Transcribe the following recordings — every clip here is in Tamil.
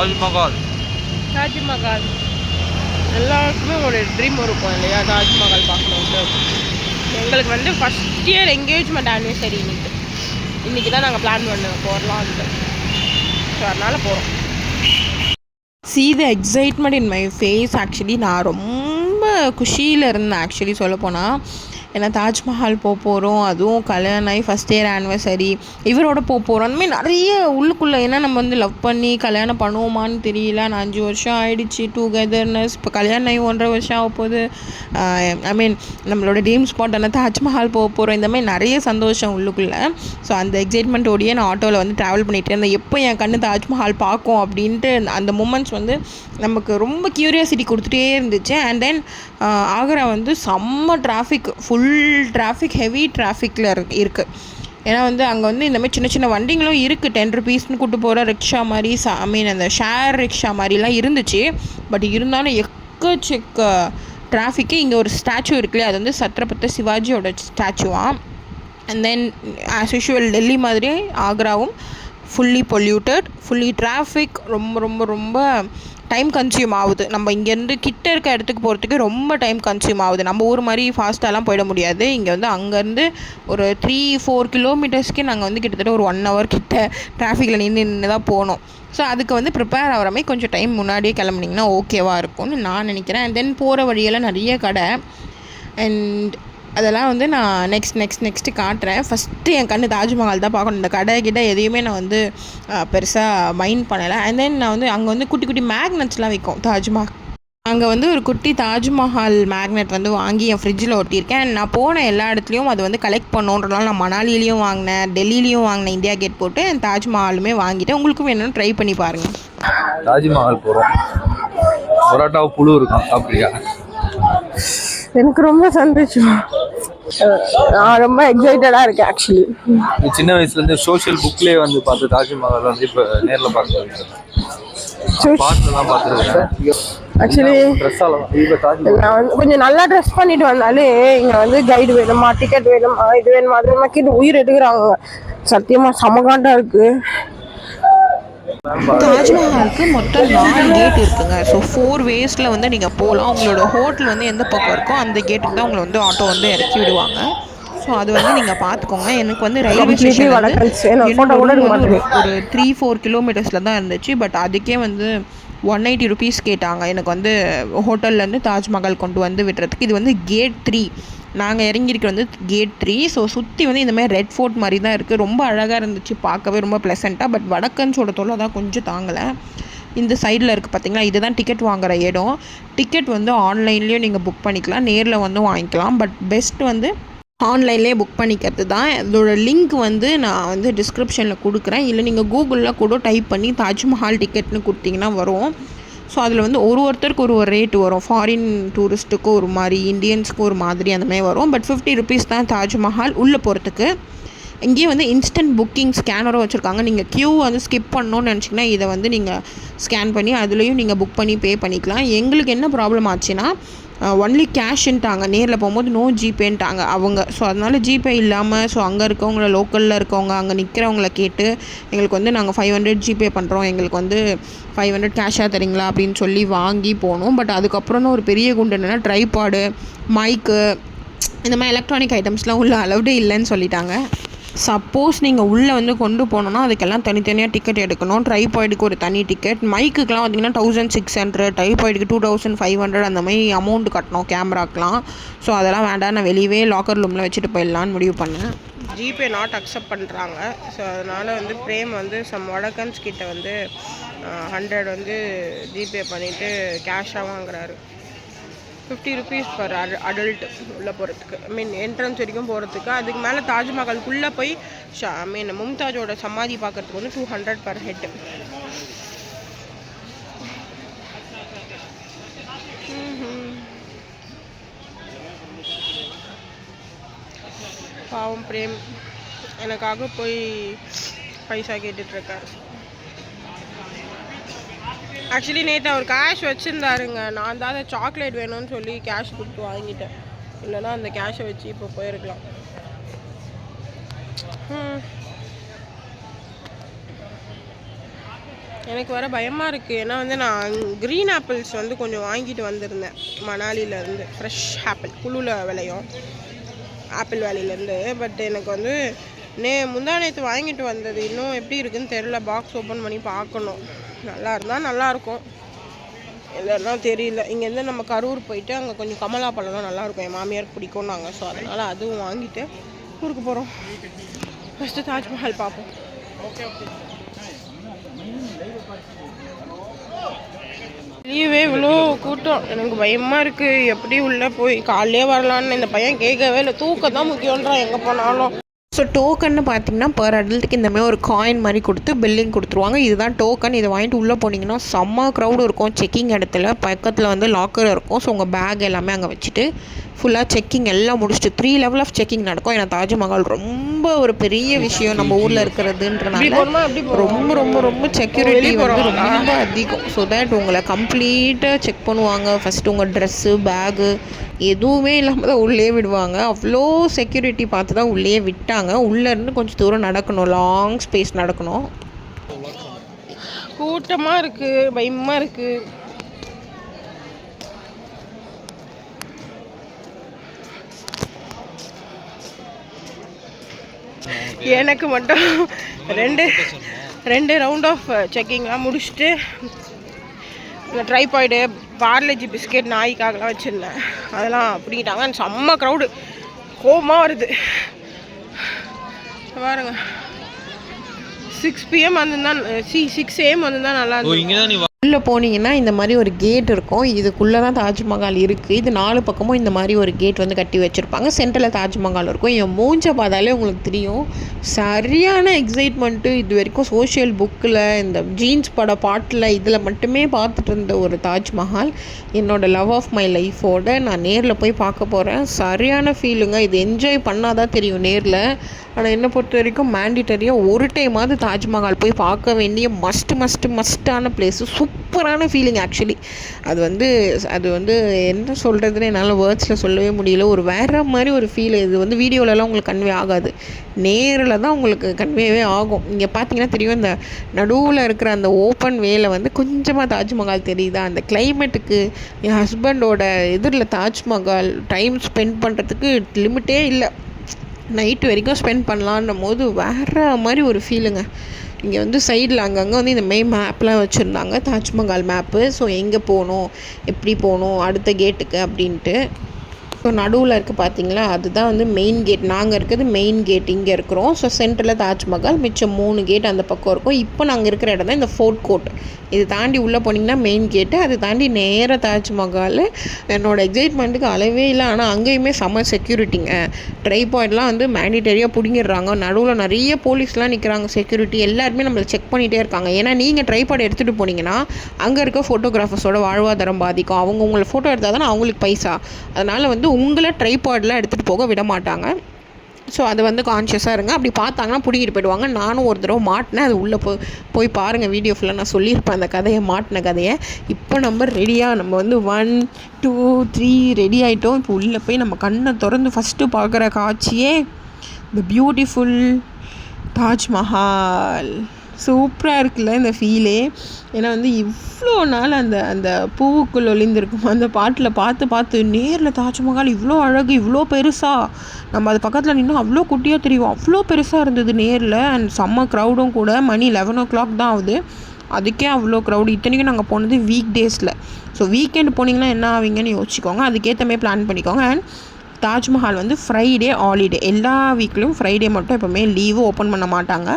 தாஜ்மஹால். தாஜ்மஹால் எல்லாருக்குமே ஒரு ட்ரீம் இருக்கும் இல்லையா, தாஜ்மஹால் பார்க்கணுன்ட்டு. எங்களுக்கு வந்து ஃபஸ்ட் இயர் என்கேஜ்மெண்ட் ஆனிவர்சரி இன்றைக்கி தான் நாங்கள் பிளான் பண்ணுவோம் போகலான்ட்டு. ஸோ அதனால் போகிறோம். See the excitement in my face. Actually நான் ரொம்ப குஷியில் இருந்தேன் ஆக்சுவலி சொல்லப்போனால். ஏன்னா தாஜ்மஹால் போகிறோம், அதுவும் கல்யாணம் ஆகி ஃபஸ்ட் இயர் ஆனிவர்சரி இவரோட போகிறோம். அந்த மாதிரி நிறைய உள்ளுக்குள்ளே. ஏன்னா நம்ம வந்து லவ் பண்ணி கல்யாணம் பண்ணுவோமான்னு தெரியல. நான் 5 வருஷம் ஆகிடுச்சு டுகெதர்னஸ். இப்போ கல்யாணம் ஆகி 1.5 வருஷம் ஆக போகுது. ஐ மீன் நம்மளோட ட்ரீம் ஸ்பாட் ஆனால் தாஜ்மஹால் போகிறோம். இந்த மாதிரி நிறைய சந்தோஷம் உள்ளுக்குள்ளே. ஸோ அந்த எக்ஸைட்மெண்ட்டோடையே நான் ஆட்டோவில் வந்து ட்ராவல் பண்ணிகிட்டே இருந்தேன். எப்போ என் கண்ணு தாஜ்மஹால் பார்க்கும் அப்படின்ட்டு அந்த மூமெண்ட்ஸ் வந்து நமக்கு ரொம்ப க்யூரியாசிட்டி கொடுத்துட்டே இருந்துச்சு. அண்ட் தென் ஆக்ரா வந்து செம்ம டிராஃபிக், ஃபுல் டிராஃபிக், ஹெவி டிராஃபிக்கில் இருக்குது. ஏன்னா வந்து அங்கே வந்து இந்த மாதிரி சின்ன சின்ன வண்டிங்களும் இருக்குது. 10 rupeesனு கூட்டு போகிற ரிக்ஷா மாதிரி, ஐ மீன் அந்த ஷேர் ரிக்ஷா மாதிரிலாம் இருந்துச்சு. பட் இருந்தாலும் எக்கச்சக்க டிராஃபிக்கு. இங்கே ஒரு ஸ்டாச்சு இருக்குல்லையே, அது வந்து சத்ரபதி சிவாஜியோட ஸ்டாச்சுவாம். And then as usual Delhi மாதிரி ஆக்ராவும் ஃபுல்லி பொல்யூட்டட், ஃபுல்லி டிராஃபிக். ரொம்ப ரொம்ப ரொம்ப டைம் கன்சியூம் ஆகுது. நம்ம இங்கேருந்து கிட்ட இருக்க இடத்துக்கு போகிறதுக்கு ரொம்ப டைம் கன்சியூம் ஆகுது. நம்ம ஊர் மாதிரி ஃபாஸ்ட்டாலாம் போயிட முடியாது. இங்கே வந்து அங்கேருந்து ஒரு 3-4 கிலோமீட்டர்ஸ்க்கே நாங்கள் வந்து கிட்டத்தட்ட ஒரு 1 hour கிட்ட டிராஃபிக்கில் நின்று தான் போனோம். ஸோ அதுக்கு வந்து ப்ரிப்பேர் ஆகிற மாதிரி கொஞ்சம் டைம் முன்னாடியே கிளம்புனிங்கன்னா ஓகேவாக இருக்கும்னு நான் நினைக்கிறேன். அண்ட் தென் போகிற வழியெல்லாம் நிறைய கடை அண்ட் அதெல்லாம் வந்து நான் நெக்ஸ்ட்டு காட்டுறேன். ஃபஸ்ட்டு என் கண்ணு தாஜ்மஹால் தான் பார்க்கணும். இந்த கடை கிட்ட எதையுமே நான் வந்து பெருசாக மைண்ட் பண்ணலை. அண்ட் தென் நான் வந்து அங்கே வந்து குட்டி குட்டி மேக்னெட்ஸ்லாம் விற்கும் தாஜ்மஹால். அங்கே வந்து ஒரு குட்டி தாஜ்மஹால் மேக்னெட் வந்து வாங்கி என் ஃப்ரிட்ஜில் ஒட்டியிருக்கேன். அண்ட் நான் போன எல்லா இடத்துலையும் அது வந்து கலெக்ட் பண்ணோன்றதுனால நான் மணாலிலையும் வாங்கினேன், டெல்லியிலையும் வாங்கினேன், இந்தியா கேட் போட்டு என் தாஜ்மஹாலுமே வாங்கிட்டேன். உங்களுக்கும் வேணும்னு ட்ரை பண்ணி பாருங்கள். தாஜ்மஹால் போகிறோம். பரோட்டா புழு இருக்கும் அப்படியா? எனக்கு ரொம்ப சந்தோஷம். நான் ரொம்ப எக்ஸைட்டடாக இருக்கேன் ஆக்சுவலி. சின்ன வயசுலேருந்து சோஷியல் புக்லேயே வந்து பார்த்து தாஜ்மஹால் வந்து இப்போ நேரில் பார்த்துருக்கேன். பாட்டுலாம் பார்த்துருக்கேன். ஆக்சுவலி நான் வந்து கொஞ்சம் நல்லா ட்ரெஸ் பண்ணிட்டு வந்தாலே இங்கே வந்து கைடு வேணுமா, டிக்கெட் வேணுமா, இது வேணுமா, அது வேணுமா கேட்டு உயிர் எடுக்கிறாங்க. சத்தியமாக சமகாண்டாக இருக்குது. தாஜ்மஹாலுக்கு மொத்தம் 4 கேட் இருக்குங்க. ஸோ 4 waysல வந்து நீங்கள் போகலாம். உங்களோட ஹோட்டல் வந்து எந்த பக்கம் இருக்கோ அந்த கேட்டுக்கு தான் உங்களை வந்து ஆட்டோ வந்து இறக்கி விடுவாங்க. ஸோ அது வந்து நீங்கள் பார்த்துக்கோங்க. எனக்கு வந்து ரயில்வே ஸ்டேஷன் ஒரு 3-4 கிலோமீட்டர்ஸில் தான் இருந்துச்சு. பட் அதுக்கே வந்து 180 rupees கேட்டாங்க எனக்கு வந்து ஹோட்டல்லேருந்து தாஜ்மஹால் கொண்டு வந்து விடுறதுக்கு. இது வந்து கேட் 3. நாங்கள் இறங்கியிருக்க வந்து கேட் 3. ஸோ சுற்றி வந்து இந்தமாதிரி ரெட் ஃபோர்ட் மாதிரி தான் இருக்குது. ரொம்ப அழகாக இருந்துச்சு பார்க்கவே, ரொம்ப ப்ளசண்ட்டாக. பட் வடக்கன்ஸோட தொல்லை தான் கொஞ்சம் தாங்கலை. இந்த சைடில் இருக்குது பார்த்தீங்களா, இதுதான் டிக்கெட் வாங்குகிற இடம். டிக்கெட் வந்து ஆன்லைன்லேயும் நீங்கள் புக் பண்ணிக்கலாம், நேரில் வந்து வாங்கிக்கலாம். பட் பெஸ்ட் வந்து ஆன்லைன்லேயே புக் பண்ணிக்கிறது தான். இதோட லிங்க் வந்து நான் வந்து டிஸ்கிரிப்ஷனில் கொடுக்குறேன். இல்லை நீங்கள் கூகுளில் கூட டைப் பண்ணி தாஜ்மஹால் டிக்கெட்னு கொடுத்தீங்கன்னா வரும். ஸோ அதில் வந்து ஒருத்தருக்கு ஒரு ரேட்டு வரும். ஃபாரின் டூரிஸ்ட்டுக்கு ஒரு மாதிரி, இந்தியன்ஸுக்கு ஒரு மாதிரி அந்த மாதிரி வரும். பட் 50 rupees தான் தாஜ்மஹால் உள்ளே போகிறதுக்கு. இங்கேயே வந்து இன்ஸ்டன்ட் புக்கிங் ஸ்கேனரும் வச்சுருக்காங்க. நீங்கள் க்யூ வந்து ஸ்கிப் பண்ணணும்னு நினச்சிங்கன்னா இதை வந்து நீங்கள் ஸ்கேன் பண்ணி அதுலேயும் நீங்கள் புக் பண்ணி பே பண்ணிக்கலாம். எங்களுக்கு என்ன ப்ராப்ளம் ஆச்சுன்னா ஒன்லி கேஷ்ன்ட்டாங்க. நேரில் போகும்போது நோ ஜிபேன்ட்டாங்க அவங்க. ஸோ அதனால் ஜிபே இல்லாமல், ஸோ அங்கே இருக்கவங்கள, லோக்கலில் இருக்கவங்க, அங்கே நிற்கிறவங்கள கேட்டு எங்களுக்கு வந்து நாங்கள் 500 ஜிபே பண்ணுறோம், எங்களுக்கு வந்து 500 கேஷாக தரீங்களா அப்படின்னு சொல்லி வாங்கி போனோம். பட் அதுக்கப்புறம் ஒரு பெரிய குண்டு என்னென்னா ட்ரைபாடு, மைக்கு, இந்த மாதிரி எலக்ட்ரானிக் ஐட்டம்ஸ்லாம் உள்ள அலவுடே இல்லைன்னு சொல்லிட்டாங்க. சப்போஸ் நீங்கள் உள்ளே வந்து கொண்டு போனோன்னா அதுக்கெல்லாம் தனித்தனியாக டிக்கெட் எடுக்கணும். ட்ரைபாய்டுக்கு ஒரு தனி டிக்கெட், மைக்குக்கெலாம் பார்த்திங்கன்னா 1600, ட்ரைபாய்டுக்கு 2500 அந்த மாதிரி அமௌண்ட் கட்டணும் கேமராக்கெலாம். ஸோ அதெல்லாம் வேண்டாம், நான் வெளியவே லாக்கர் ரூமில் வச்சுட்டு போயிடலான்னு முடிவு பண்ணேன். ஜிபே நாட் அக்செப்ட் பண்ணுறாங்க. ஸோ அதனால் வந்து பிரேம் வந்து வடக்கன்ஸ் கிட்ட வந்து 100 வந்து ஜிபே பண்ணிவிட்டு கேஷாக வாங்குறாரு. 50 rupees per adult உள்ளே போகிறதுக்கு, ஐ மீன் என்ட்ரன்ஸ் வரைக்கும் போகிறதுக்கு. அதுக்கு மேலே தாஜ்மஹாலுக்குள்ளே போய் ஐ மீன் மும்தாஜோட சமாதி பார்க்குறதுக்கு வந்து 200 per head. பாவம் பிரேம் எனக்காக போய் பைசா கேட்டுட்ருக்கார். ஆக்சுவலி நேற்று அவர் கேஷ் வச்சுருந்தாருங்க. நான் தான் அதை சாக்லேட் வேணும்னு சொல்லி கேஷ் கொடுத்து வாங்கிட்டேன். இல்லைனா அந்த கேஷை வச்சு இப்போ போயிருக்கலாம். எனக்கு வர பயமாக இருக்குது. ஏன்னா வந்து நான் க்ரீன் ஆப்பிள்ஸ் வந்து கொஞ்சம் வாங்கிட்டு வந்திருந்தேன் மணாலியிலேருந்து. ஃப்ரெஷ் ஆப்பிள் குழுவில் விளையும் ஆப்பிள் வேலியிலேருந்து. பட் எனக்கு வந்து முந்தா நேற்று வாங்கிட்டு வந்தது இன்னும் எப்படி இருக்குதுன்னு தெரில. பாக்ஸ் ஓப்பன் பண்ணி பார்க்கணும். நல்லா இருந்தால் நல்லாயிருக்கும், இல்லைன்னா தெரியல. இங்கேருந்து நம்ம கரூர் போயிட்டு அங்கே கொஞ்சம் கமலா பழம்லாம் நல்லாயிருக்கும், என் மாமியாருக்கு பிடிக்கும் நாங்கள். ஸோ அதனால் அதுவும் வாங்கிட்டு ஊருக்கு போகிறோம். ஃபஸ்ட்டு தாஜ்மஹால் பார்ப்போம். வெளியவே இவ்வளோ கூட்டம், எனக்கு பயமாக இருக்குது. எப்படி உள்ளே போய் காலையிலே வரலான்னு இந்த பையன் கேட்கவே இல்லை. தூக்கம் தான் முக்கியன்றான் எங்கே போனாலும். ஸோ டோக்கன்னு பார்த்தீங்கன்னா பர் அடல்ட்டுக்கு இந்த மாதிரி ஒரு காயின் மாதிரி கொடுத்து பில்லிங் கொடுத்துருவாங்க. இதுதான் டோக்கன். இதை வாங்கிட்டு உள்ளே போனீங்கன்னா செம்ம க்ரௌடு இருக்கும். செக்கிங் இடத்துல பக்கத்தில் வந்து லாக்கர் இருக்கும். ஸோ உங்கள் பேக் எல்லாமே அங்கே வச்சுட்டு ஃபுல்லாக செக்கிங் எல்லாம் முடிச்சுட்டு 3 லெவல் ஆஃப் செக்கிங் நடக்கும். ஏன்னா தாஜ்மஹால் ரொம்ப ஒரு பெரிய விஷயம் நம்ம ஊரில் இருக்கிறதுன்றனால ரொம்ப ரொம்ப ரொம்ப செக்யூரிட்டி வந்து ரொம்ப அதிகம். ஸோ தட் உங்களை கம்ப்ளீட்டாக செக் பண்ணுவாங்க. ஃபஸ்ட்டு உங்கள் ட்ரெஸ்ஸு பேகு எதுவுமே இல்லாமல் தான் உள்ளே விடுவாங்க. அவ்வளோ செக்யூரிட்டி பார்த்து தான் உள்ளே விட்டாங்க. உள்ளேருந்து கொஞ்சம் தூரம் நடக்கணும், லாங் ஸ்பேஸ் நடக்கணும். கூட்டமாக இருக்குது, பயமாக இருக்குது. எனக்கு மட்டும் ரெண்டு ரவுண்ட் ஆஃப் செக்கிங்லாம் முடிச்சுட்டு இந்த ட்ரைபாய்டு பார்லேஜி பிஸ்கெட் நாய்க்காகலாம் வச்சுருந்தேன், அதெல்லாம் பிடிக்கிட்டாங்க. செம்ம க்ரௌடு, கோபமாக வருது பாருங்க. 6 PM வந்திருந்தா 6 AM வந்திருந்தா நல்லா இருந்துச்சு. உள்ளே போனீங்கன்னா இந்த மாதிரி ஒரு கேட் இருக்கும். இதுக்குள்ளே தான் தாஜ்மஹால் இருக்குது. இது 4 பக்கமும் இந்த மாதிரி ஒரு கேட் வந்து கட்டி வச்சுருப்பாங்க. சென்டரில் தாஜ்மஹால் இருக்கும். என் மூஞ்சை பார்த்தாலே உங்களுக்கு தெரியும், சரியான எக்ஸைட்மெண்ட்டு. இது வரைக்கும் சோஷியல் புக்கில் இந்த ஜீன்ஸ் பட பாட்டில் இதில் மட்டுமே பார்த்துட்டு இருந்த ஒரு தாஜ்மஹால் என்னோடய லவ் ஆஃப் மை லைஃபோட நான் நேரில் போய் பார்க்க போகிறேன். சரியான ஃபீலுங்க. இது என்ஜாய் பண்ணால் தான் தெரியும் நேரில். ஆனால் என்னை பொறுத்த வரைக்கும் மேண்டிட்டரியாக ஒரு டைமாவது தாஜ்மஹால் போய் பார்க்க வேண்டிய மஸ்ட்டான பிளேஸு. சூப்பரான ஃபீலிங் ஆக்சுவலி. அது வந்து என்ன சொல்கிறதுன்னு என்னால் வேர்ட்ஸில் சொல்லவே முடியல. ஒரு வேறு மாதிரி ஒரு ஃபீல். இது வந்து வீடியோலலாம் உங்களுக்கு கன்வே ஆகாது, நேரில் தான் உங்களுக்கு கன்வேவே ஆகும். இங்கே பார்த்தீங்கன்னா தெரியும், இந்த நடுவில் இருக்கிற அந்த ஓப்பன் வேல வந்து கொஞ்சமாக தாஜ்மஹால் தெரியுதா. அந்த கிளைமேட்டுக்கு என் ஹஸ்பண்டோட எதிரில் தாஜ்மஹால் டைம் ஸ்பெண்ட் பண்ணுறதுக்கு லிமிட்டே இல்லை. நைட்டு வரைக்கும் ஸ்பெண்ட் பண்ணலான்னும் போது வேறு மாதிரி ஒரு ஃபீலுங்க. இங்கே வந்து சைடில் அங்கங்கே வந்து இந்த மேப்லாம் வச்சுருந்தாங்க, தாஜ்மஹால் மேப்பு. ஸோ எங்கே போகணும், எப்படி போகணும், அடுத்த கேட்டுக்கு அப்படின்ட்டு. ஸோ நடுவில் இருக்குது பார்த்தீங்களா, அதுதான் வந்து மெயின் கேட். நாங்கள் இருக்கிறது மெயின் கேட் இங்கே இருக்கிறோம். ஸோ சென்டரில் தாஜ்மஹால், மிச்சம் 3 கேட் அந்த பக்கம் இருக்கும். இப்போ நாங்கள் இருக்கிற இடம் தான் இந்த ஃபோர்ட் கோர்ட். இது தாண்டி உள்ளே போனீங்கன்னா மெயின் கேட்டு, அது தாண்டி நேராக தாஜ்மஹால். என்னோடய எக்ஸைட்மெண்ட்டுக்கு அளவே இல்லை. ஆனால் அங்கேயுமே செம்ம செக்யூரிட்டிங்க. ட்ரைபாய்டெலாம் வந்து மேண்டிட்டரியாக பிடிங்கிடுறாங்க. நடுவில் நிறைய போலீஸ்லாம் நிற்கிறாங்க, செக்யூரிட்டி எல்லாருமே நம்மளை செக் பண்ணிகிட்டே இருக்காங்க. ஏன்னா நீங்கள் ட்ரைபாய்டு எடுத்துகிட்டு போனீங்கன்னா அங்கே இருக்க ஃபோட்டோகிராஃபர்ஸோட வாழ்வாதாரம் பாதிக்கும். அவங்க உங்களை ஃபோட்டோ எடுத்தால் தானே அவங்களுக்கு பைசா. அதனால் வந்து உங்களை ட்ரைபாய்டெலாம் எடுத்துகிட்டு போக விட மாட்டாங்க. ஸோ அது வந்து கான்ஷியஸாக இருங்க. அப்படி பார்த்தாங்கன்னா பிடிக்கிட்டு போயிடுவாங்க. நானும் ஒரு தடவை மாட்டினேன். அது உள்ளே போய் பாருங்கள், வீடியோ ஃபுல்லாக நான் சொல்லியிருப்பேன் அந்த கதையை, மாட்டின கதையை. இப்போ நம்ம ரெடியாக நம்ம வந்து 1 2 3 ரெடி ஆகிட்டோம். இப்போ உள்ளே போய் நம்ம கண்ணை திறந்து ஃபஸ்ட்டு பார்க்குற காட்சியே த பியூட்டிஃபுல் தாஜ்மஹால். சூப்பராக இருக்குல்ல இந்த ஃபீலே. ஏன்னா வந்து இவ்வளோ நாள் அந்த பூவுக்குள் ஒளிந்திருக்கும் அந்த பாட்டில் பார்த்து நேரில் தாஜ்மஹால் இவ்வளோ அழகு, இவ்வளோ பெருசாக. நம்ம அது பக்கத்தில் நின்று அவ்வளோ குட்டியாக தெரியும், அவ்வளோ பெருசாக இருந்தது நேரில். அண்ட் செம்ம க்ரௌடும் கூட. மணி 11 o'clock தான் ஆகுது, அதுக்கே அவ்வளோ க்ரௌடு. இத்தனைக்கும் நாங்கள் போனது வீக் டேஸில். ஸோ வீக்கெண்ட் போனீங்கன்னா என்ன ஆவீங்கன்னு யோசிச்சுக்கோங்க, அதுக்கேற்ற மாதிரி பிளான் பண்ணிக்கோங்க. அண்ட் தாஜ்மஹால் வந்து ஃப்ரைடே ஹாலிடே, எல்லா வீக்லேயும் ஃப்ரைடே மட்டும் எப்போவுமே லீவு, ஓப்பன் பண்ண மாட்டாங்க.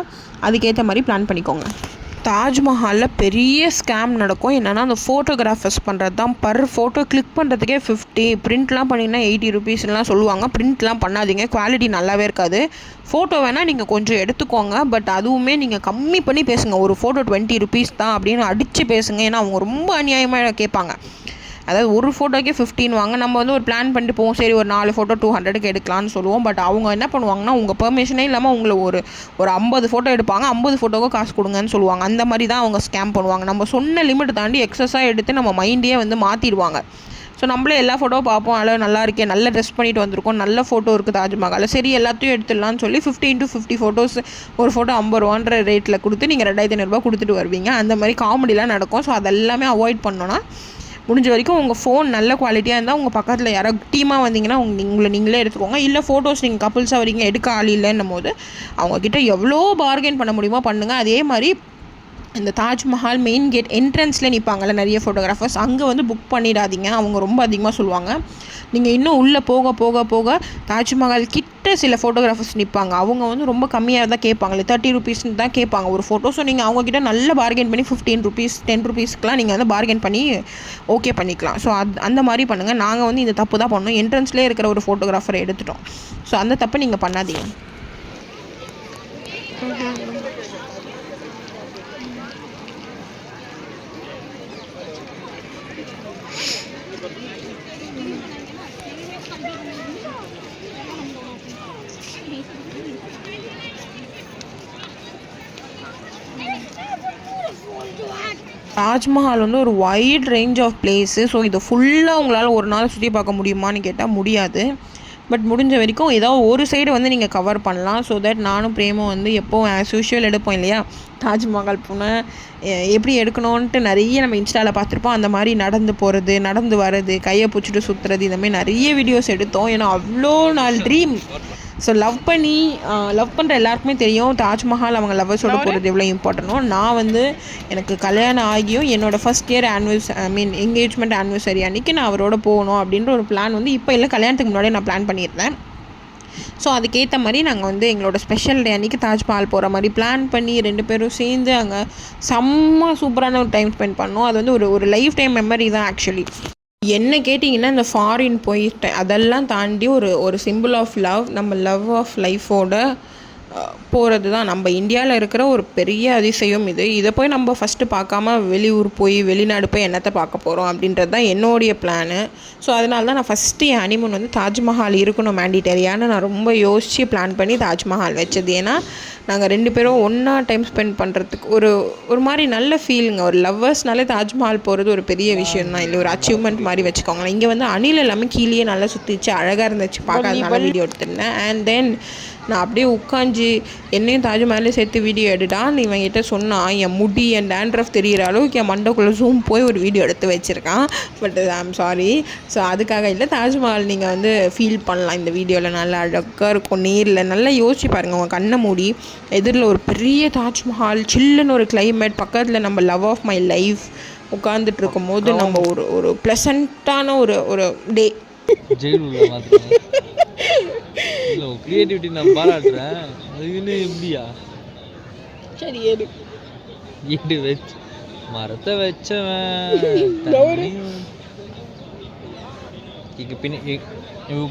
அதுக்கேற்ற மாதிரி பிளான் பண்ணிக்கோங்க. தாஜ்மஹாலில் பெரிய ஸ்கேம் நடக்கும். என்னென்னா அந்த ஃபோட்டோகிராஃபர்ஸ் பண்ணுறது தான். பர் ஃபோட்டோ கிளிக் பண்ணுறதுக்கே 50, பிரிண்ட்லாம் பண்ணிங்கன்னா 80 rupeesலாம் சொல்லுவாங்க. பிரிண்ட்லாம் பண்ணாதீங்க, குவாலிட்டி நல்லாவே இருக்காது. ஃபோட்டோ வேணால் நீங்கள் கொஞ்சம் எடுத்துக்கோங்க, பட் அதுவுமே நீங்கள் கம்மி பண்ணி பேசுங்க. ஒரு ஃபோட்டோ 20 rupees தான் அப்படின்னு அடித்து பேசுங்க. ஏன்னா அவங்க ரொம்ப அநியாயமாக கேட்பாங்க. அதாவது ஒரு ஃபோட்டோக்கே 15 வாங்க. நம்ம வந்து ஒரு பிளான் பண்ணிட்டு போவோம், சரி ஒரு 4 ஃபோட்டோ 200க்கு எடுக்கலான்னு சொல்லுவோம். பட் அவங்க என்ன பண்ணுவாங்கன்னா உங்கள் பெர்மிஷனே இல்லாமல் உங்களை ஒரு 50 ஃபோட்டோ எடுப்பாங்க, 50 ஃபோட்டோவுக்கு காசு கொடுங்கன்னு சொல்லுவாங்க. அந்த மாதிரி தான் அவங்க ஸ்கேம் பண்ணுவாங்க. நம்ம சொன்ன லிமிட் தாண்டி எக்ஸஸாக எடுத்து நம்ம மைண்டையே வந்து மாற்றிடுவாங்க. ஸோ நம்மளே எல்லா ஃபோட்டோ பார்ப்போம், அதில் நல்லா இருக்கேன், நல்ல ட்ரெஸ் பண்ணிட்டு வந்திருக்கோம், நல்ல ஃபோட்டோ இருக்குது தாஜ்மஹாலில், சரி எல்லாத்தையும் எடுத்துடலான்னு சொல்லி 50 to 50 ஃபோட்டோஸ், ஒரு ஃபோட்டோ 50 ரூபான்ற ரேட்டில் கொடுத்து நீங்கள் 2500 கொடுத்துட்டு வருவீங்க. அந்த மாதிரி காமெடிலாம் நடக்கும். ஸோ அதெல்லாமே அவாய்ட் பண்ணோன்னா முடிஞ்ச வரைக்கும் உங்கள் ஃபோன் நல்ல குவாலிட்டியாக இருந்தால் உங்கள் பக்கத்தில் யாரோ டீமாக வந்தீங்கன்னா உங்களை நீங்களே எடுத்துக்கோங்க. இல்லை ஃபோட்டோஸ் நீங்கள் கப்புள்ஸாக வரீங்க, எடுக்க ஆள் இல்லைன்னும் போது அவங்கக்கிட்ட எவ்வளோ பார்கெயின் பண்ண முடியுமோ பண்ணுங்கள். அதே மாதிரி இந்த தாஜ்மஹால் மெயின் கேட் என்ட்ரன்ஸில் நிற்பாங்கள்ல நிறைய ஃபோட்டோகிராஃபர்ஸ், அங்கே வந்து புக் பண்ணிடாதீங்க. அவங்க ரொம்ப அதிகமாக சொல்லுவாங்க. நீங்கள் இன்னும் உள்ளே போக போக போக தாஜ்மஹால் கிட்ட சில ஃபோட்டோகிராஃபர்ஸ் நிற்பாங்க. அவங்க வந்து ரொம்ப கம்மியாக தான் கேட்பாங்களே, 30 ரூபீஸ்னு தான் கேட்பாங்க ஒரு ஃபோட்டோ. ஸோ நீங்கள் அவங்கக்கிட்ட நல்ல பார்கெயின் பண்ணி 15 ரூபீஸ் 10 ரூபீஸ்க்குலாம் நீங்கள் வந்து பார்கெயின் பண்ணி ஓகே பண்ணிக்கலாம். ஸோ அந்த மாதிரி பண்ணுங்கள். நாங்கள் வந்து இந்த தப்பு தான் பண்ணோம். என்ட்ரன்ஸ்லேயே இருக்கிற ஒரு ஃபோட்டோகிராஃபரை எடுத்துட்டோம். ஸோ அந்த தப்பை நீங்கள் பண்ணாதீங்க. தாஜ்மஹால் வந்து ஒரு wide range of place. So இதை ஃபுல்லாக உங்களால் ஒரு நாள் சுற்றி பார்க்க முடியுமான்னு கேட்டால் முடியாது. பட் முடிஞ்ச வரைக்கும் ஏதாவது ஒரு சைடு வந்து நீங்கள் கவர் பண்ணலாம். ஸோ தட் நானும் பிரேமும் வந்து எப்போவும் ஆஸ் யூஷுவல் எடுப்போம் இல்லையா, தாஜ்மஹால் போனால் எப்படி எடுக்கணுன்ட்டு நிறைய நம்ம இன்ஸ்டாவில் பார்த்துருப்போம். அந்த மாதிரி நடந்து போகிறது, நடந்து வர்றது, கையை பிடிச்சிட்டு சுற்றுறது, இந்தமாதிரி நிறைய வீடியோஸ் எடுத்தோம். ஏன்னா அவ்வளோ நாள் ட்ரீம். ஸோ லவ் பண்ணுற எல்லாருக்குமே தெரியும் தாஜ்மஹால் அவங்க லவ்வர்ஸோட போகிறது எவ்வளோ இம்பார்ட்டனோ. நான் வந்து எனக்கு கல்யாணம் ஆகியும் என்னோடய ஃபஸ்ட் இயர் என்கேஜ்மெண்ட் ஆனிவர்சரி அன்றைக்கி நான் அவரோட போகணும் அப்படின்ற ஒரு பிளான் வந்து இப்போ இல்லை, கல்யாணத்துக்கு முன்னாடியே நான் பிளான் பண்ணியிருந்தேன். ஸோ அதுக்கேற்ற மாதிரி நாங்கள் வந்து எங்களோட ஸ்பெஷல் டே அன்றைக்கி தாஜ்மஹால் போகிற மாதிரி பிளான் பண்ணி 2 பேரும் சேர்ந்து அங்கே செம்ம சூப்பரான ஒரு டைம் ஸ்பெண்ட் பண்ணோம். அது வந்து ஒரு லைஃப் டைம் மெமரி தான் ஆக்சுவலி. என்ன கேட்டிங்கன்னா இந்த ஃபாரின் போயிட்டேன் அதெல்லாம் தாண்டி ஒரு சிம்பிள் ஆஃப் லவ், நம்ம லவ் ஆஃப் லைஃபோட போகிறது தான் நம்ம இந்தியாவில் இருக்கிற ஒரு பெரிய அதிசயம் இது. இதை போய் நம்ம ஃபஸ்ட்டு பார்க்காம வெளியூர் போய் வெளிநாடு போய் என்னத்தை பார்க்க போகிறோம் அப்படின்றது தான் என்னுடைய பிளானு. ஸோ அதனால தான் நான் ஃபஸ்ட்டு என் ஹனிமூன் வந்து தாஜ்மஹால் இருக்கணும் மேண்டிட்டரியான்னு நான் ரொம்ப யோசித்து பிளான் பண்ணி தாஜ்மஹால் வச்சது. ஏன்னா நாங்கள் 2 பேரும் ஒன்றா டைம் ஸ்பெண்ட் பண்ணுறதுக்கு ஒரு மாதிரி நல்ல ஃபீலுங்க. ஒரு லவ்வர்ஸ்னாலே தாஜ்மஹால் போகிறது ஒரு பெரிய விஷயம் தான், இல்லை ஒரு அச்சீவ்மெண்ட் மாதிரி வச்சுக்கோங்களேன். இங்கே வந்து அணில் எல்லாமே கீழே நல்லா சுற்றிச்சு, அழகாக இருந்துச்சு பார்க்க, அதனால வீடியோ எடுத்திருந்தேன். அண்ட் தென் நான் அப்படியே உட்காந்து என்னையும் தாஜ்மஹாலே சேர்த்து வீடியோ எடுடான்னு இவங்கிட்ட சொன்னான். என் முடி என் டேண்ட்ரஃப் தெரிகிற அளவுக்கு என் மண்டக்குள்ளே ஜூம் போய் ஒரு வீடியோ எடுத்து வச்சுருக்கான். But I'm sorry. ஸோ அதுக்காக இல்லை, தாஜ்மஹால் நீங்கள் வந்து ஃபீல் பண்ணலாம் இந்த வீடியோவில். நல்லா அழகாக இருக்கும் நேரில். நல்லா யோசிச்சு பாருங்கள், உங்கள் கண்ணை மூடி எதிரில் ஒரு பெரிய தாஜ்மஹால், சில்லுன்னு ஒரு கிளைமேட், பக்கத்தில் நம்ம லவ் ஆஃப் மை லைஃப் உட்காந்துட்டு இருக்கும் போது நம்ம ஒரு ப்ளசண்ட்டான ஒரு டே. கிரியேட்டிவிட்டி நான் பாராட்டுறேன். அதுன்னு எப்படியா சரி எடு வச்சு மரத்தை வச்சவன்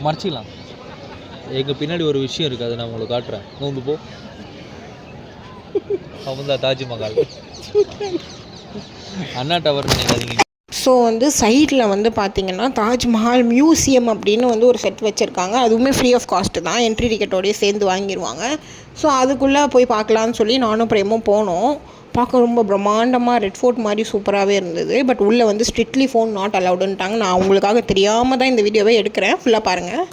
மறைச்சிக்கலாம். எங்கள் பின்னாடி ஒரு விஷயம் இருக்குது, அதை நான் உங்களுக்கு காட்டுறேன். நோந்து போ. அவன் தான் தாஜ்மஹால் அண்ணா டவர் நினைக்காதீங்க. ஸோ வந்து சைடில் வந்து பார்த்திங்கன்னா தாஜ்மஹால் மியூசியம் அப்படின்னு வந்து ஒரு செட் வச்சுருக்காங்க. அதுவுமே ஃப்ரீ ஆஃப் காஸ்ட்டு தான், என்ட்ரி டிக்கெட்டோடையே சேர்ந்து வாங்கிடுவாங்க. ஸோ அதுக்குள்ளே போய் பார்க்கலான்னு சொல்லி நானும் பிரேமும் போனோம். பார்க்க ரொம்ப பிரம்மாண்டமாக ரெட் ஃபோர்ட் மாதிரி சூப்பராகவே இருந்தது. பட் உள்ளே வந்து ஸ்ட்ரிக்ட்லி ஃபோன் நாட் அலவுடுன்ட்டாங்க. நான் உங்களுக்காக தெரியாமல் தான் இந்த வீடியோவை எடுக்கிறேன், ஃபுல்லாக பாருங்கள்.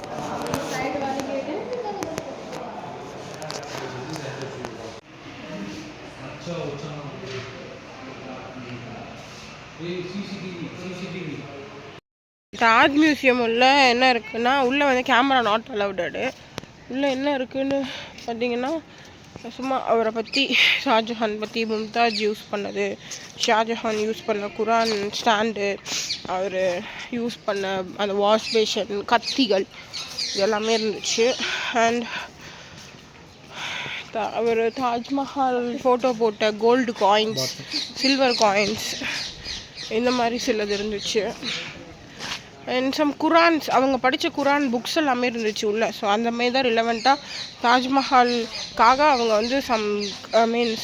தாஜ் மியூசியம் உள்ள என்ன இருக்குன்னா, உள்ளே வந்து கேமரா நாட் அலவுடடு. உள்ளே என்ன இருக்குதுன்னு பார்த்தீங்கன்னா, சும்மா அவரை பற்றி, ஷாஜஹான் பற்றி, மும்தாஜ் யூஸ் பண்ணது, ஷாஜஹான் யூஸ் பண்ண குரான் ஸ்டாண்டு, அவர் யூஸ் பண்ண அந்த வாஷ் பேஷன், கத்திகள், இதெல்லாமே இருந்துச்சு. அண்ட் அவர் தாஜ்மஹால் ஃபோட்டோ போட்ட கோல்டு காயின்ஸ், சில்வர் காயின்ஸ், இந்த மாதிரி சிலது இருந்துச்சு. அண்ட் சம் குரான்ஸ், அவங்க படித்த குரான் புக்ஸ் எல்லாமே இருந்துச்சு உள்ளே. ஸோ அந்த மாதிரி தான் ரிலவெண்ட்டாக தாஜ்மஹாலுக்காக அவங்க வந்து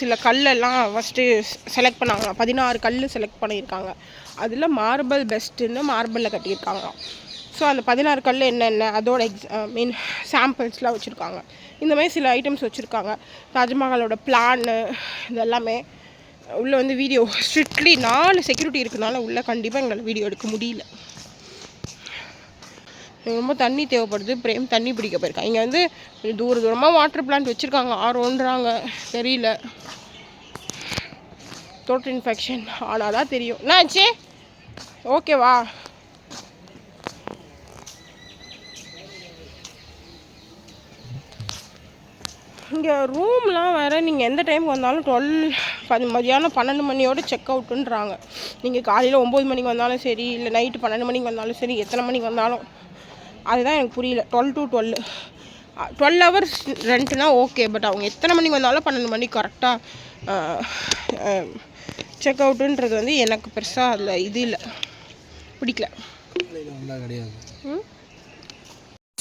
சில கல்லெல்லாம் ஃபஸ்ட்டு செலக்ட் பண்ணாங்க. 16 கல் செலக்ட் பண்ணியிருக்காங்க. அதில் மார்பிள் பெஸ்ட்டுன்னு மார்பிளில் கட்டியிருக்காங்க. ஸோ அந்த 16 கல் என்னென்ன அதோட சாம்பிள்ஸ்லாம் வச்சுருக்காங்க. இந்த மாதிரி சில ஐட்டம்ஸ் வச்சுருக்காங்க. தாஜ்மஹாலோட பிளான்னு இதெல்லாமே உள்ளே வந்து வீடியோ ஸ்ட்ரிக்ட்லி 4 செக்யூரிட்டி இருக்கனால உள்ளே கண்டிப்பாக எங்களால் வீடியோ எடுக்க முடியல. எனக்கு ரொம்ப தண்ணி தேவைப்படுது. பிரேம் தண்ணி பிடிக்க போயிருக்கான். இங்கே வந்து தூரமாக வாட்டர் பிளான்ட் வச்சுருக்காங்க, ஆர்ஓன்றாங்க, தெரியல. தோட்ட இன்ஃபெக்ஷன் ஆனால் தான் தெரியும். என்னாச்சு? ஓகேவா? இங்கே ரூம்லாம் வேறு நீங்கள் எந்த டைமுக்கு வந்தாலும் மதியானம் 12 மணியோடு செக் அவுட்டுன்றாங்க. நீங்கள் காலையில் 9 மணிக்கு வந்தாலும் சரி, இல்லை நைட்டு 12 மணிக்கு வந்தாலும் சரி, எத்தனை மணிக்கு வந்தாலும். அதுதான் எனக்கு புரியல. 12 to 12 ஹவர்ஸ் ரெண்ட்னா ஓகே. பட் அவங்க எத்தனை மணிக்கு வந்தாலும் 12 மணிக்கு கரெக்டாக செக் அவுட்டுன்றது வந்து எனக்கு பெருசாக அதில் இது இல்லை, பிடிக்கல.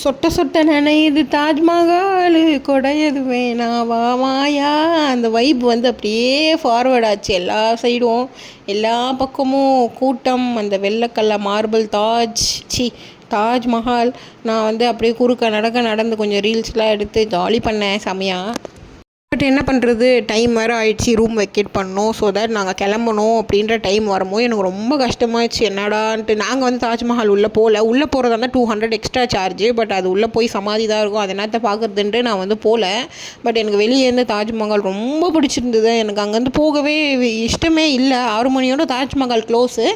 சொட்ட சொட்ட நனையுது தாஜ்மஹால், கொடையது வேணாவா மாயா. அந்த வைப் வந்து அப்படியே ஃபார்வர்ட் ஆச்சு. எல்லா சைடும், எல்லா பக்கமும் கூட்டம். அந்த வெள்ளைக்கல்ல மார்பிள் தாஜ்மஹால். நான் வந்து அப்படியே குறுக்க நடந்து கொஞ்சம் ரீல்ஸ்லாம் எடுத்து ஜாலி பண்ணேன் செமையாக. பட் என்ன பண்ணுறது, டைம் வேறு ஆயிடுச்சு, ரூம் வெக்கேட் பண்ணோம். ஸோ தட் நாங்கள் கிளம்பணும் அப்படின்ற டைம் வரும்போது எனக்கு ரொம்ப கஷ்டமாயிடுச்சு. என்னடான்ட்டு நாங்கள் வந்து தாஜ்மஹால் உள்ளே போகிறதா இருந்தால் 200 எக்ஸ்ட்ரா சார்ஜு. பட் அது உள்ளே போய் சமாதி தான் இருக்கும், அதை என்னத்தை பார்க்குறதுன்ட்டு நான் வந்து போகல. பட் எனக்கு வெளியே இருந்து தாஜ்மஹால் ரொம்ப பிடிச்சிருந்தது. எனக்கு அங்கேருந்து போகவே இஷ்டமே இல்லை. 6 மணியோட தாஜ்மஹால் க்ளோஸு.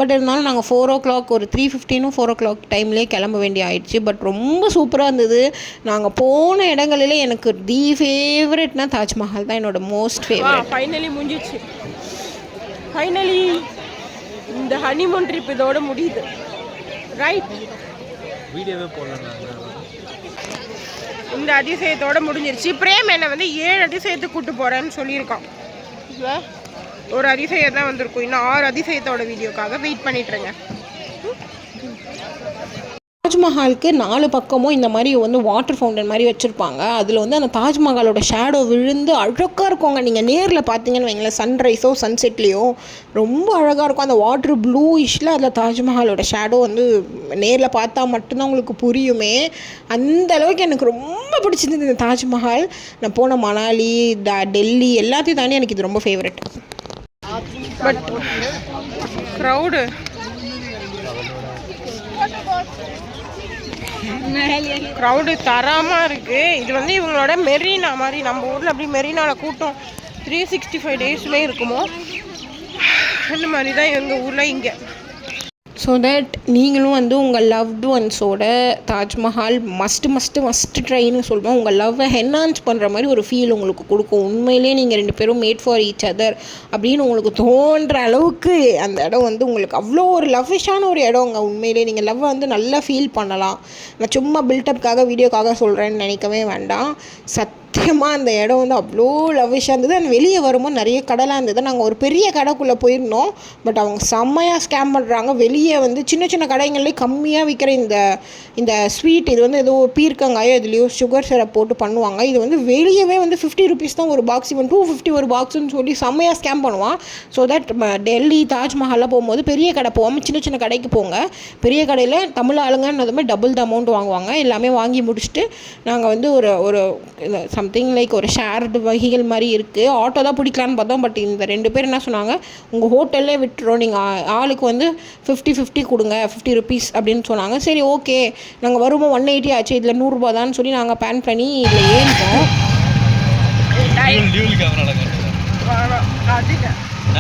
பட் இருந்தாலும் நாங்கள் 4 o'clock, ஒரு 3:15 4 o'clock டைம்லேயே கிளம்ப வேண்டிய ஆயிடுச்சு. பட் ரொம்ப சூப்பராக இருந்தது. நாங்கள் போன இடங்களிலே எனக்கு தி ஃபேவரட் தாஜ்மஹால் தான் என்னோட மோஸ்ட் ஃபேவரட். ஃபைனலி முடிஞ்சிச்சு. ஃபைனலி இந்த ஹனிமூன் ட்ரிப் இதோட முடியுது. ரைட், வீடியோவே போடலாம். இந்த அதிசயத்தோட முடிஞ்சிருச்சு. பிரேம் என்னை வந்து 7 அதிசயத்துக்கு கூட்டு போகிறேன்னு சொல்லியிருக்கான். ஒரு அதிசயம் தான் வந்திருக்கும். இன்னும் 6 அதிசயத்தோட வீடியோக்காக வெயிட் பண்ணிட்டுருங்க. தாஜ்மஹாலுக்கு 4 பக்கமும் இந்த மாதிரி வந்து வாட்டர் ஃபவுண்டன் மாதிரி வச்சுருப்பாங்க. அதில் வந்து அந்த தாஜ்மஹாலோட ஷேடோ விழுந்து அழகாக இருக்குங்க. நீங்கள் நேரில் பார்த்தீங்கன்னு வைங்களேன், சன்ரைஸோ சன்செட்லேயோ ரொம்ப அழகாக இருக்கும். அந்த வாட்டர் ப்ளூயிஷில் அதில் தாஜ்மஹாலோட ஷேடோ வந்து நேரில் பார்த்தா மட்டும்தான் உங்களுக்கு புரியுமே. அந்த அளவுக்கு எனக்கு ரொம்ப பிடிச்சிருந்தது இந்த தாஜ்மஹால். நான் போன மணாலி, டெல்லி எல்லாத்தையும் தாண்டி எனக்கு இது ரொம்ப ஃபேவரட். பட் க்ரௌடு தரமாக இருக்குது. இது வந்து இவங்களோட மெரினா மாதிரி. நம்ம ஊரில் அப்படி மெரினாவில் கூட்டம் 365 டேஸுமே இருக்குமோ, அந்த மாதிரி தான் எங்கள் ஊரில் இங்கே. ஸோ தட் நீங்களும் வந்து உங்கள் லவ்டு ஒன்ஸோட தாஜ்மஹால் மஸ்ட்டு ட்ரைன்னு சொல்லுவோம். உங்கள் லவ்வை என்ஹான்ஸ் பண்ணுற மாதிரி ஒரு ஃபீல் உங்களுக்கு கொடுக்கும். உண்மையிலே நீங்கள் 2 பேரும் மேட் ஃபார் ஈச் அதர் அப்படின்னு உங்களுக்கு தோன்ற அளவுக்கு அந்த இடம் வந்து உங்களுக்கு அவ்வளோ ஒரு லவ்விஷான ஒரு இடங்க. உண்மையிலே நீங்கள் லவ்வை வந்து நல்லா ஃபீல் பண்ணலாம். நான் சும்மா பில்டப்காக வீடியோக்காக சொல்கிறேன்னு நினைக்கவே வேண்டாம். சத்தியமாக அந்த இடம் வந்து அவ்வளோ லவ்விஷாக இருந்தது. அண்ட் வெளியே வரும்போது நிறைய கடைலாம் இருந்தது. நாங்கள் ஒரு பெரிய கடைக்குள்ளே போயிருந்தோம். பட் அவங்க செம்மையாக ஸ்கேம் பண்ணுறாங்க. வெளியே வந்து சின்ன சின்ன கடைங்கள்லேயே கம்மியாக விற்கிற இந்த ஸ்வீட், இது வந்து ஏதோ பீர்க்கங்காயோ இதுலேயோ சுகர் சிரப் போட்டு பண்ணுவாங்க. இது வந்து வெளியவே வந்து 50 rupees தான் ஒரு பாக்ஸ், இவன் 250 ஒரு பாக்ஸுன்னு சொல்லி செம்மையாக ஸ்கேம் பண்ணுவான். ஸோ தட் டெல்லி தாஜ்மஹாலில் போகும்போது பெரிய கடை போகாமல் சின்ன சின்ன கடைக்கு போங்க. பெரிய கடையில் தமிழ் ஆளுங்கன்னதுமே டபுள் த அமௌண்ட் வாங்குவாங்க. எல்லாமே வாங்கி முடிச்சுட்டு நாங்கள் வந்து ஒரு சம்திங் லைக் ஒரு ஷேர்டு வகைகள் மாதிரி இருக்குது. ஆட்டோ தான் பிடிக்கலான்னு பார்த்தோம். பட் இந்த 2 பேர் என்ன சொன்னாங்க, உங்கள் ஹோட்டல்லே விட்டுறோம், நீங்கள் ஆளுக்கு வந்து 50-50 கொடுங்க, 50 rupees அப்படின்னு சொன்னாங்க. சரி ஓகே, நாங்கள் வரும்போது 180 ஆச்சு, இதில் 100 ரூபா தான் சொல்லி நாங்கள் பேன் பண்ணி இதில் ஏறிட்டோம்.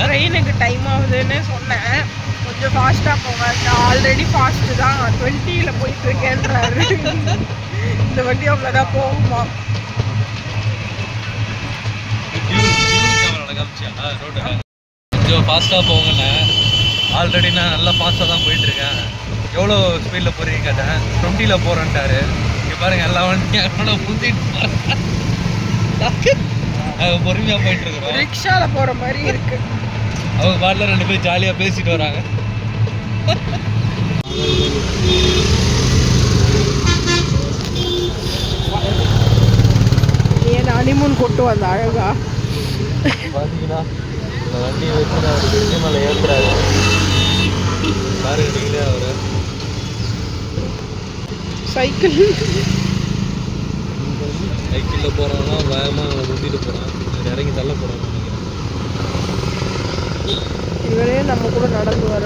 ட்ரெயினுக்கு டைம் ஆகுதுன்னு சொன்னேன், கொஞ்சம் ஃபாஸ்ட்டாக போங்க. ஆல்ரெடி ஃபாஸ்ட்டு தான், 20ல் போயிட்டுருக்கேன்றாரு. இந்த வண்டி அவ்வளோதான் போகுமா. கொஞ்சம் ஃபாஸ்ட்டாக போங்கண்ணே. ஆல்ரெடி நான் நல்லா ஃபாஸ்ட்டாக தான் போயிட்டுருக்கேன். எவ்வளோ ஸ்பீடில் போகிறீங்க கேட்டேன். 20ல் போகிறேன்ட்டாரு. இங்கே பாருங்கள், எல்லா வண்டியும் எவ்வளோ புந்திட்டு நாங்கள் பொறுமையாக போயிட்டுருக்குறோம். ரிக்ஷாவில் போகிற மாதிரி இருக்குது. அவங்க பாட்டில் 2 பேர் ஜாலியாக பேசிட்டு வராங்க. ஏன் ஹனிமூன் கொண்டு வந்த அழகா பார்த்தீங்கன்னா இந்த வண்டியை வச்சு அவர் பிரிட்ஜு மேலே ஏற்றுறாரு. பாருங்க நீங்களே அவர் சைக்கிளில் போகிறவனா வேகமாக முந்திட்டு போகிறான். இறங்கி தள்ள போகிறான்னு நினைக்கிறேன். இவரே நம்ம கூட நடந்து வர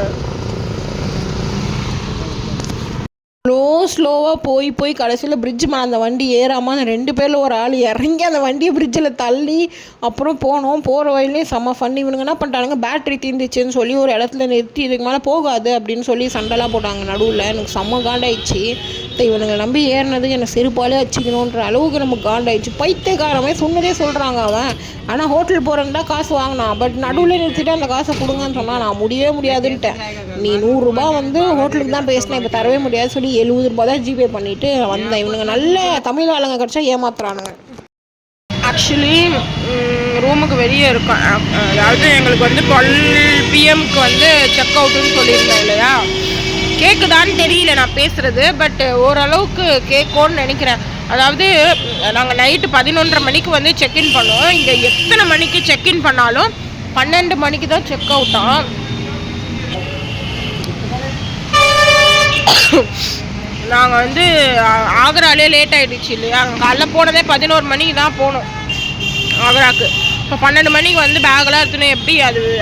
ஸ்லோவாக போய் கடைசியில் பிரிட்ஜ் மேலே அந்த வண்டி ஏறாமல் அந்த 2 பேரில் ஒரு ஆள் இறங்கி அந்த வண்டியை பிரிட்ஜில் தள்ளி அப்புறம் போனோம். போகிற வழியிலே செம்ம ஃபன். இவனுங்க என்ன பண்ணிட்டானுங்க, பேட்டரி தீர்ந்துச்சுன்னு சொல்லி ஒரு இடத்துல நிறுத்தி இதுக்கு மேலே போகாது அப்படின்னு சொல்லி சண்டைலாம் போட்டாங்க நடுவில். எனக்கு செம்ம காண்டாயிடுச்சு. இவனுங்களை நம்பி ஏறினதுக்கு என்னை செருப்பாலே வச்சுக்கணுன்ற அளவுக்கு நமக்கு காண்டாயிடுச்சு. பைத்தியக்காரமே சொன்னதே சொல்கிறாங்க அவன். ஆனால் ஹோட்டல் போகிறேன்னு தான் காசு வாங்கினான். பட் நடுவில் நிறுத்திட்டு அந்த காசை கொடுங்கன்னு சொன்னால் நான் முடியாதுன்ட்டேன். நீ 100 ரூபா வந்து ஹோட்டலுக்கு தான் பேசினேன், இப்போ தரவே முடியாது சொல்லி 70 ரூபா தான் ஜிபே பண்ணிவிட்டு வந்தேன். இவனுங்க நல்ல தமிழ் ஆளுங்க கிடச்சா ஏமாத்துறானுங்க. ஆக்சுவலி ரூமுக்கு வெளியே இருக்கேன். அதாவது எங்களுக்கு வந்து 12 PM வந்து செக் அவுட்டுன்னு சொல்லியிருந்தேன் இல்லையா? கேட்குதான்னு தெரியல நான் பேசுகிறது, பட் ஓரளவுக்கு கேட்கும்னு நினைக்கிறேன். அதாவது நாங்கள் நைட்டு 11:30 மணிக்கு வந்து செக்இன் பண்ணோம். இங்கே எத்தனை மணிக்கு செக்இன் பண்ணாலும் 12 மணிக்கு தான் செக் அவுட்டான். நாங்கள் வந்து ஆக்ராலே லேட் ஆகிடுச்சு இல்லையா? காலைல போனதே 11 மணிக்கு தான் போனோம் ஆக்ராவுக்கு. இப்போ 12 மணிக்கு வந்து பேக்கெலாம் எடுத்துனோம். எப்படி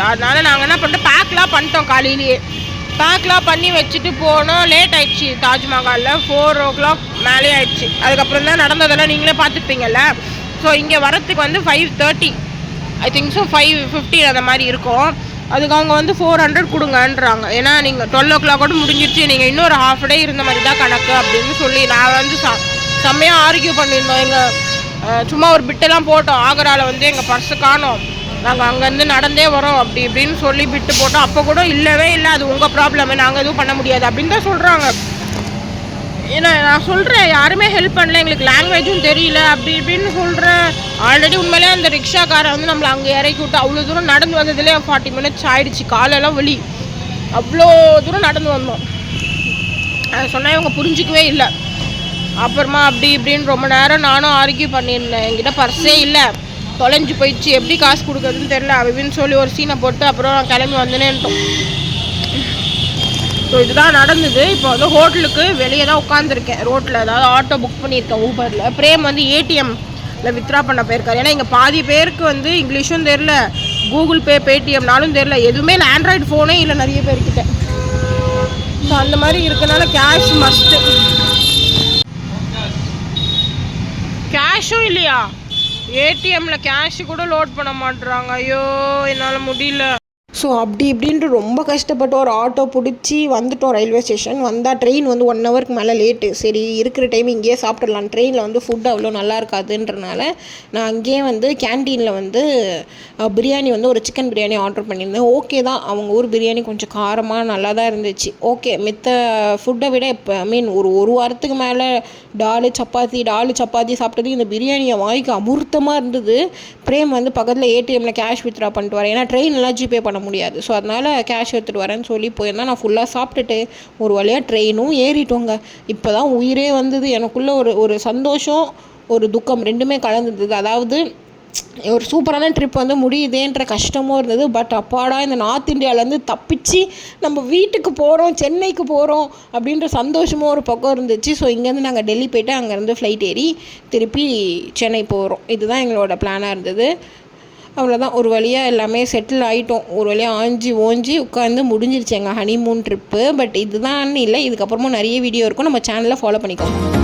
அதனால நாங்கள் என்ன பண்ணிட்டோம், பேக்லாம் பண்ணிட்டோம். காலையிலேயே பேக்லாம் பண்ணி வச்சுட்டு போனோம். லேட் ஆகிடுச்சு. தாஜ்மஹாலில் 4 o'clock மேலே ஆகிடுச்சு. அதுக்கப்புறம் தான் நடந்ததெல்லாம் நீங்களே பார்த்துருப்பீங்கல்ல. ஸோ இங்கே வரத்துக்கு வந்து 5:30 ஐ திங்க் ஸோ 5:50 அந்த மாதிரி இருக்கும். அதுக்கு அவங்க வந்து 400 கொடுங்கன்றாங்க. ஏன்னா நீங்கள் 12 o'clock முடிஞ்சிருச்சு, நீங்கள் இன்னொரு half day இருந்த மாதிரி தான் கணக்கு அப்படின்னு சொல்லி நான் வந்து செம்மையாக ஆர்கியூ பண்ணியிருந்தோம். எங்கள் சும்மா ஒரு பிட்டெல்லாம் போட்டோம். ஆக்ராவில் வந்து எங்கள் பர்ஸு காணோம், நாங்கள் அங்கேருந்து நடந்தே வரோம் அப்படி இப்படின்னு சொல்லி பிட்டு போட்டோம். அப்போ கூட இல்லவே இல்லை, அது உங்கள் ப்ராப்ளமே, நாங்கள் எதுவும் பண்ண முடியாது அப்படின்னு தான் சொல்கிறாங்க. ஏன்னா நான் சொல்கிறேன், யாருமே ஹெல்ப் பண்ணல, எங்களுக்கு லாங்குவேஜும் தெரியல அப்படி இப்படின்னு சொல்கிறேன். ஆல்ரெடி உண்மையிலே அந்த ரிக்ஷாக்காரை வந்து நம்மளை அங்கே இறக்கி விட்டு அவ்வளோ தூரம் நடந்து வந்ததுலேயே 40 minutes ஆகிடுச்சு. காலெல்லாம் வலி, அவ்வளோ தூரம் நடந்து வந்தோம். அதை சொன்னால் இவங்க புரிஞ்சிக்கவே இல்லை. அப்புறமா அப்படி இப்படின்னு ரொம்ப நேரம் நானும் ஆர்கியூ பண்ணியிருந்தேன். என்கிட்ட பர்ஸே இல்லை, தொலைஞ்சு போயிடுச்சு, எப்படி காசு கொடுக்குறதுன்னு தெரில அப்படின்னு சொல்லி ஒரு சீனை போட்டு அப்புறம் நான் கிளம்பி வந்துனேன்ட்டோம். ஸோ இதுதான் நடந்தது. இப்போ வந்து ஹோட்டலுக்கு வெளியே தான் உட்காந்துருக்கேன் ரோட்டில். ஏதாவது ஆட்டோ புக் பண்ணியிருக்கேன் ஊபரில். பிரேம் வந்து ATMல வித்ரா பண்ண போயிருக்காரு. ஏன்னா இங்கே பாதி பேருக்கு வந்து இங்கிலீஷும் தெரில, கூகுள் பே பேடிஎம்னாலும் தெரில, எதுவுமே இல்லை, ஆண்ட்ராய்டு ஃபோனே இல்லை நிறைய பேர்கிட்ட. ஸோ அந்த மாதிரி இருக்கனால கேஷ் மஸ்ட்டு. கேஷும் இல்லையா? ATMல கேஷு கூட லோட் பண்ண மாட்டுறாங்க. ஐயோ என்னால் முடியல. ஸோ அப்படி இப்படின்ட்டு ரொம்ப கஷ்டப்பட்டு ஒரு ஆட்டோ பிடிச்சி வந்துட்டோம் ரயில்வே ஸ்டேஷன். வந்தால் ட்ரெயின் வந்து 1 ஹவருக்கு மேலே லேட்டு. சரி இருக்கிற டைம் இங்கேயே சாப்பிட்றலாம், ட்ரெயினில் வந்து ஃபுட் அவ்வளோ நல்லா இருக்காதுன்றனால நான் அங்கேயே வந்து கேன்டீனில் வந்து பிரியாணி வந்து ஒரு சிக்கன் பிரியாணி ஆர்டர் பண்ணியிருந்தேன். ஓகே தான், அவங்க ஊர் பிரியாணி கொஞ்சம் காரமாக நல்லா தான் இருந்துச்சு. ஓகே, மித்த ஃபுட்டை விட இப்போ ஒரு வாரத்துக்கு மேலே டாலு சப்பாத்தி சாப்பிட்டது இந்த பிரியாணியை வாய்க்கு அமிர்தமாக இருந்தது. பிரேம் வந்து பக்கத்தில் ATMல கேஷ் வித்ரா பண்ணிட்டு வரேன், ஏன்னா ட்ரெயினெல்லாம் ஜிபே பண்ண முடியாது. ஸோ அதனால் கேஷ் எடுத்துகிட்டு வரேன்னு சொல்லி போயிருந்தேன். நான் ஃபுல்லாக சாப்பிட்டுட்டு ஒரு வழியாக ட்ரெயினும் ஏறிட்டோங்க. இப்போ தான் உயிரே வந்தது. எனக்குள்ளே ஒரு சந்தோஷம், ஒரு துக்கம் ரெண்டுமே கலந்துருந்தது. அதாவது ஒரு சூப்பரான ட்ரிப் வந்து முடியுதேன்ற கஷ்டமும் இருந்தது. பட் அப்பாடா இந்த நார்த் இந்தியாவிலேருந்து தப்பிச்சு நம்ம வீட்டுக்கு போகிறோம், சென்னைக்கு போகிறோம் அப்படின்ற சந்தோஷமும் ஒரு பக்கம் இருந்துச்சு. ஸோ இங்கேருந்து நாங்கள் டெல்லி போய்ட்டு அங்கேருந்து ஃப்ளைட் ஏறி திருப்பி சென்னை போகிறோம். இதுதான் எங்களோட பிளானாக இருந்தது. அவ்வளோதான், ஒரு வழியாக எல்லாமே செட்டில் ஆகிட்டோம். ஒரு வழியாக ஓஞ்சி உட்காந்து முடிஞ்சிருச்சு எங்கள் ஹனிமூன் ட்ரிப்பு. பட் இதுதான் இல்லை, இதுக்கப்புறமும் நிறைய வீடியோ இருக்கும். நம்ம சேனலில் ஃபாலோ பண்ணிக்கோங்க.